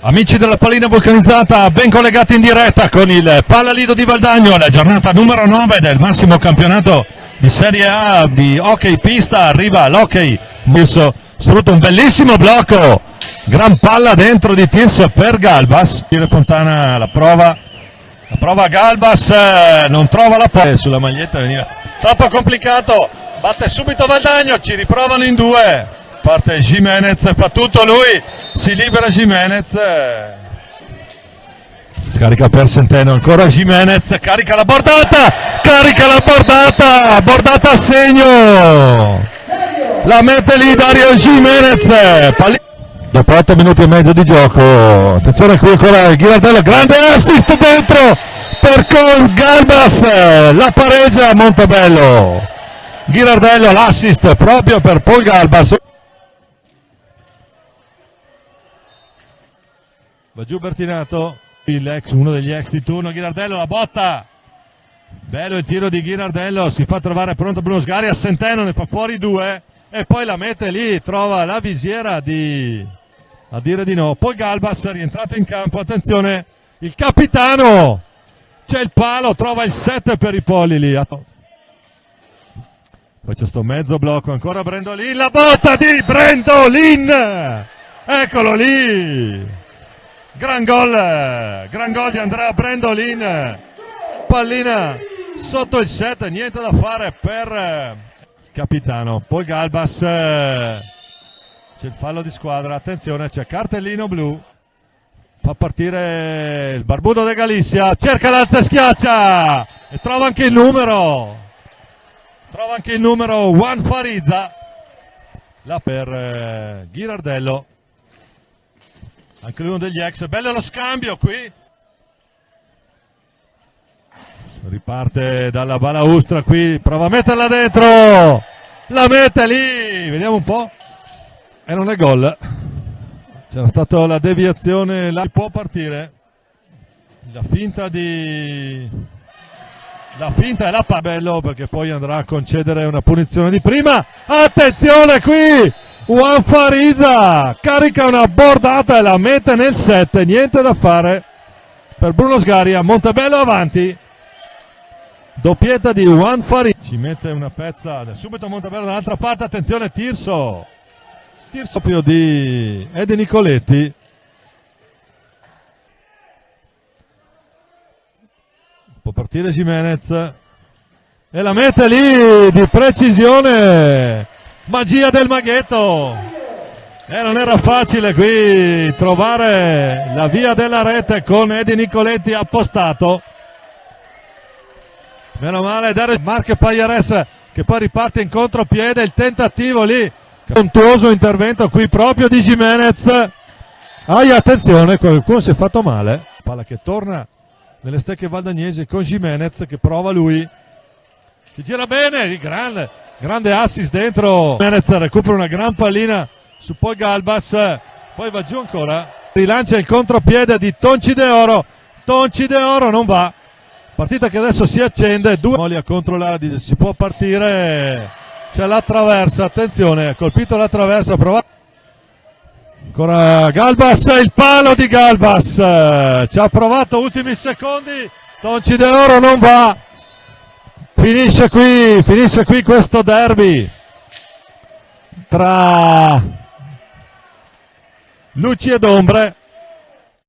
Amici della pallina vulcanizzata, ben collegati in diretta con il Pallalido di Valdagno, la giornata numero 9 del massimo campionato di Serie A di hockey pista. Arriva l'hockey, sfrutta un bellissimo blocco, gran palla dentro di Tirso per Galbas. Fontana la prova Galbas, non trova la palla sulla maglietta, veniva troppo complicato, batte subito Valdagno, ci riprovano in due. Parte Jimenez, fa tutto lui, si libera Jimenez, scarica per Centeno, ancora Jimenez, carica la bordata, bordata a segno, la mette lì Dario Jimenez, dopo 8 minuti e mezzo di gioco. Attenzione qui ancora Ghirardello, grande assist dentro per Galbas, la pareggia Montebello. Ghirardello, l'assist proprio per Paul Galbas. Va giù Bertinato, uno degli ex di turno. Ghirardello, la botta, bello il tiro di Ghirardello, si fa trovare pronto Bruno Sgari, a Centeno ne fa fuori due e poi la mette lì, trova la visiera a dire di no. Poi Galbas è rientrato in campo, attenzione, il capitano, c'è il palo, trova il set per i polli lì. Poi c'è sto mezzo blocco, ancora Brendolin, la botta di Brendolin, eccolo lì. Gran gol di Andrea Brendolin, pallina sotto il set, niente da fare per il capitano. Poi Galbas, c'è il fallo di squadra, attenzione, c'è cartellino blu, fa partire il barbudo de Galizia, cerca l'alza e schiaccia e trova anche il numero Juan Farizza, là per Ghirardello. Anche lui uno degli ex, bello lo scambio qui. Riparte dalla balaustra qui, prova a metterla dentro, la mette lì, vediamo un po'. E non è gol. C'era stata la deviazione, là può partire. La finta è la bello perché poi andrà a concedere una punizione di prima. Attenzione qui! Juan Farizza carica una bordata e la mette nel set, niente da fare per Bruno Sgari. Montebello avanti, doppietta di Juan Farizza, ci mette una pezza subito Montebello dall'altra parte. Attenzione Tirso proprio di Edi Nicoletti, può partire Jimenez e la mette lì di precisione. Magia del maghetto, non era facile qui trovare la via della rete con Edi Nicoletti appostato. Meno male Dario Marche Pagliares che poi riparte in contropiede, il tentativo lì, contuoso intervento qui proprio di Jimenez. Attenzione, qualcuno si è fatto male, palla che torna nelle stecche valdagnesi con Jimenez che prova lui, si gira bene, grande assist dentro. Jimenez recupera una gran pallina su poi Galbas, poi va giù ancora, rilancia il contropiede di Tonci De Oro, non va, partita che adesso si accende, due Moli a controllare, si può partire, c'è la traversa, attenzione, ha colpito la traversa, prova ancora Galbas, il palo di Galbas, ci ha provato ultimi secondi, Tonci De Oro non va. Finisce qui questo derby tra luci ed ombre.